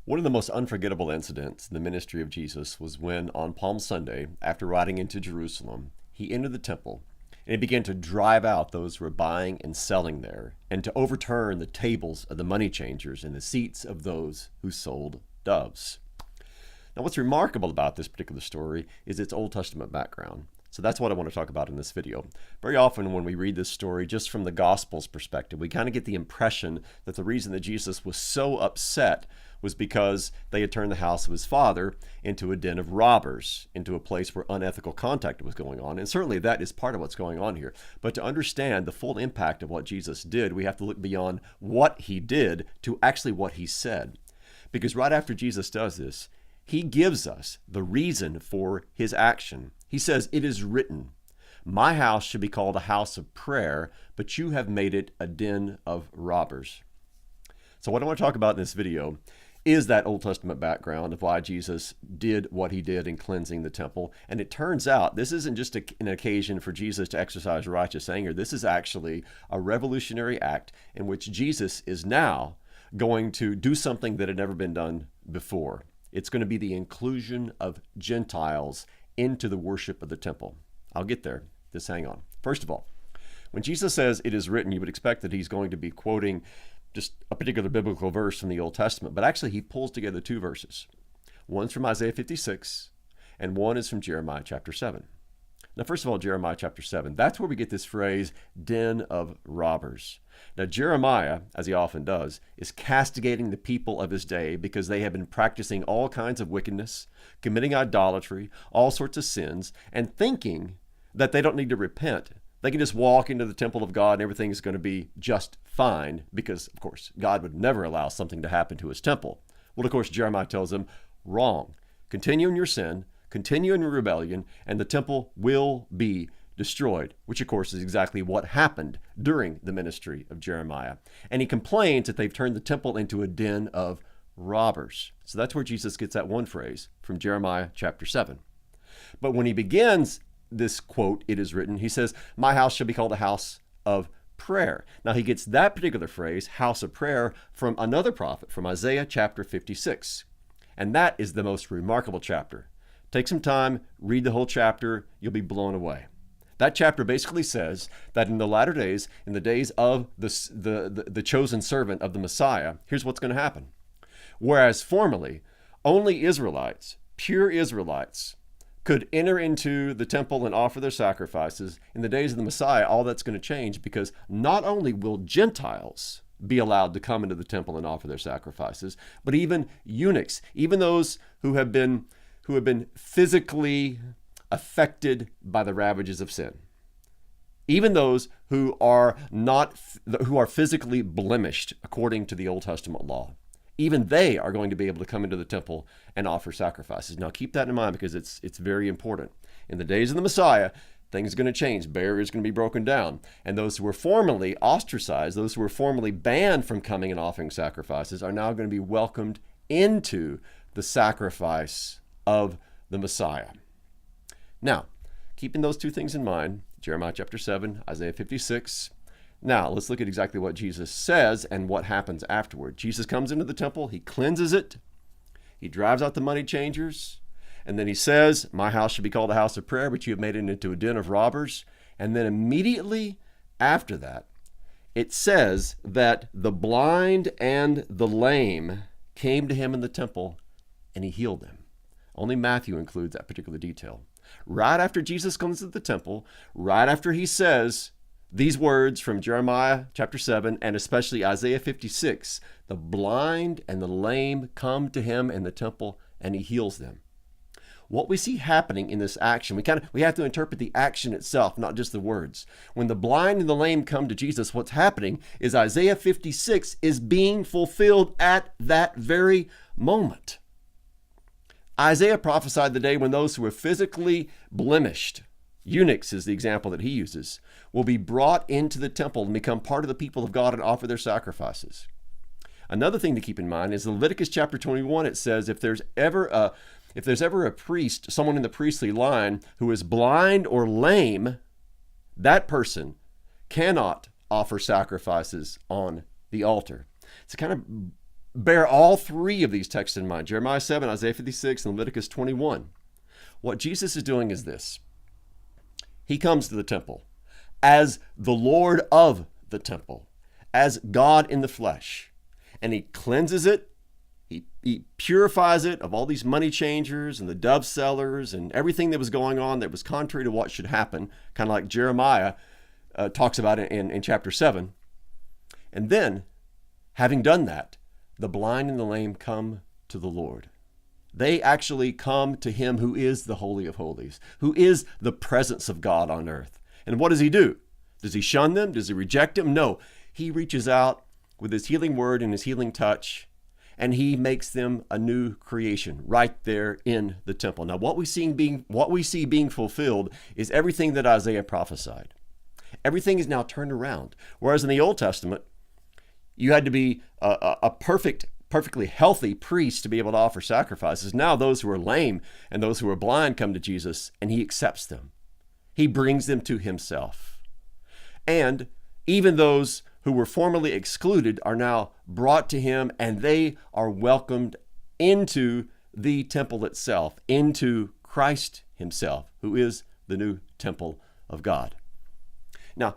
One of the most unforgettable incidents in the ministry of Jesus was when, on Palm Sunday, after riding into Jerusalem, he entered the temple and he began to drive out those who were buying and selling there, and to overturn the tables of the money changers and the seats of those who sold doves. Now, what's remarkable about this particular story is its Old Testament background. So that's what I want to talk about in this video. Very often when we read this story just from the Gospels perspective, we kind of get the impression that the reason that Jesus was so upset was because they had turned the house of his father into a den of robbers, into a place where unethical conduct was going on. And certainly that is part of what's going on here. But to understand the full impact of what Jesus did, we have to look beyond what he did to actually what he said. Because right after Jesus does this, he gives us the reason for his action. He says, "It is written, my house should be called a house of prayer, but you have made it a den of robbers." So what I want to talk about in this video is that Old Testament background of why Jesus did what he did in cleansing the temple. And it turns out this isn't just an occasion for Jesus to exercise righteous anger. This is actually a revolutionary act in which Jesus is now going to do something that had never been done before. It's going to be the inclusion of Gentiles into the worship of the temple. I'll get there. Just hang on. First of all, when Jesus says it is written, you would expect that he's going to be quoting just a particular biblical verse from the Old Testament, but actually he pulls together two verses. One's from Isaiah 56, and one is from Jeremiah chapter 7. Now, first of all, Jeremiah chapter 7, that's where we get this phrase, den of robbers. Now, Jeremiah, as he often does, is castigating the people of his day because they have been practicing all kinds of wickedness, committing idolatry, all sorts of sins, and thinking that they don't need to repent. They can just walk into the temple of God and everything is going to be just fine because, of course, God would never allow something to happen to his temple. Well, of course, Jeremiah tells them, wrong. Continue in your sin, continue in your rebellion, and the temple will be destroyed, which, of course, is exactly what happened during the ministry of Jeremiah. And he complains that they've turned the temple into a den of robbers. So that's where Jesus gets that one phrase from Jeremiah chapter 7. But when he begins this quote, "It is written," he says, "My house shall be called a house of prayer." Now he gets that particular phrase, house of prayer, from another prophet, from Isaiah chapter 56. And that is the most remarkable chapter. Take some time, read the whole chapter, you'll be blown away. That chapter basically says that in the latter days, in the days of the chosen servant of the Messiah, here's what's going to happen. Whereas formerly, only Israelites, pure Israelites, could enter into the temple and offer their sacrifices, in the days of the Messiah, all that's going to change because not only will Gentiles be allowed to come into the temple and offer their sacrifices, but even eunuchs, even those who have been physically affected by the ravages of sin, even those who are physically blemished according to the Old Testament law, even they are going to be able to come into the temple and offer sacrifices. Now keep that in mind because it's very important. In the days of the Messiah, things are going to change. Barriers are going to be broken down. And those who were formerly ostracized, those who were formerly banned from coming and offering sacrifices, are now going to be welcomed into the sacrifice of the Messiah. Now, keeping those two things in mind, Jeremiah chapter 7, Isaiah 56. Now, let's look at exactly what Jesus says and what happens afterward. Jesus comes into the temple, he cleanses it, he drives out the money changers, and then he says, "My house should be called a house of prayer, but you have made it into a den of robbers." And then immediately after that, it says that the blind and the lame came to him in the temple and he healed them. Only Matthew includes that particular detail. Right after Jesus comes to the temple, right after he says these words from Jeremiah chapter 7 and especially Isaiah 56, the blind and the lame come to him in the temple and he heals them. What we see happening in this action, we have to interpret the action itself, not just the words. When the blind and the lame come to Jesus, what's happening is Isaiah 56 is being fulfilled at that very moment. Isaiah prophesied the day when those who were physically blemished, eunuchs is the example that he uses, will be brought into the temple and become part of the people of God and offer their sacrifices. Another thing to keep in mind is Leviticus chapter 21, it says if there's ever a priest, someone in the priestly line who is blind or lame, that person cannot offer sacrifices on the altar. It's kind of bear all three of these texts in mind, Jeremiah 7, Isaiah 56, and Leviticus 21. What Jesus is doing is this. He comes to the temple as the Lord of the temple, as God in the flesh, and he cleanses it. He purifies it of all these money changers and the dove sellers and everything that was going on that was contrary to what should happen, kind of like Jeremiah talks about it in chapter 7. And then, having done that, the blind and the lame come to the Lord. They actually come to him who is the Holy of Holies, who is the presence of God on earth. And what does he do? Does he shun them? Does he reject them? No. He reaches out with his healing word and his healing touch, and he makes them a new creation right there in the temple. Now, what we see being fulfilled is everything that Isaiah prophesied. Everything is now turned around. Whereas in the Old Testament, you had to be a perfectly healthy priest to be able to offer sacrifices. Now those who are lame and those who are blind come to Jesus, and he accepts them. He brings them to himself. And even those who were formerly excluded are now brought to him, and they are welcomed into the temple itself, into Christ himself, who is the new temple of God. Now,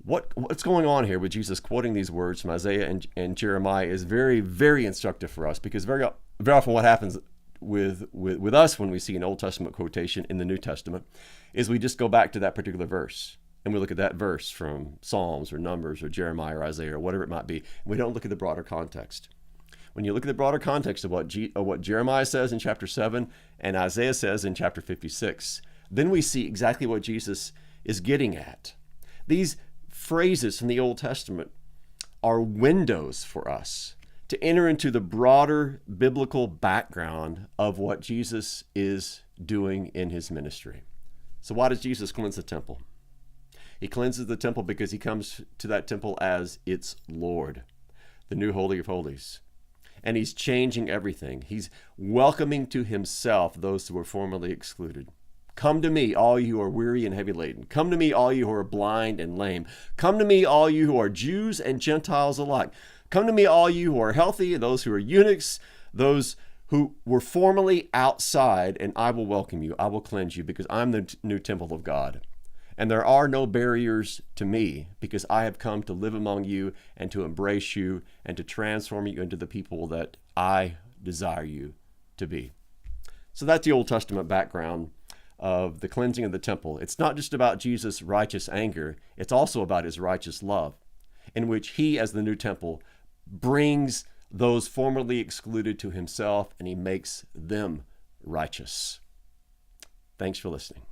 what's going on here with Jesus quoting these words from Isaiah and Jeremiah is very, very instructive for us, because very often what happens with us when we see an Old Testament quotation in the New Testament is we just go back to that particular verse. And we look at that verse from Psalms or Numbers or Jeremiah or Isaiah or whatever it might be. We don't look at the broader context. When you look at the broader context of what Jeremiah says in chapter 7 and Isaiah says in chapter 56, then we see exactly what Jesus is getting at. These phrases from the Old Testament are windows for us to enter into the broader biblical background of what Jesus is doing in his ministry. So why does Jesus cleanse the temple? He cleanses the temple because he comes to that temple as its Lord, the new Holy of Holies. And he's changing everything. He's welcoming to himself those who were formerly excluded. Come to me, all you who are weary and heavy laden. Come to me, all you who are blind and lame. Come to me, all you who are Jews and Gentiles alike. Come to me, all you who are healthy, and those who are eunuchs, those who were formerly outside, and I will welcome you. I will cleanse you, because I'm the new temple of God. And there are no barriers to me, because I have come to live among you and to embrace you and to transform you into the people that I desire you to be. So that's the Old Testament background of the cleansing of the temple. It's not just about Jesus' righteous anger. It's also about his righteous love, in which he, as the new temple, brings those formerly excluded to himself, and he makes them righteous. Thanks for listening.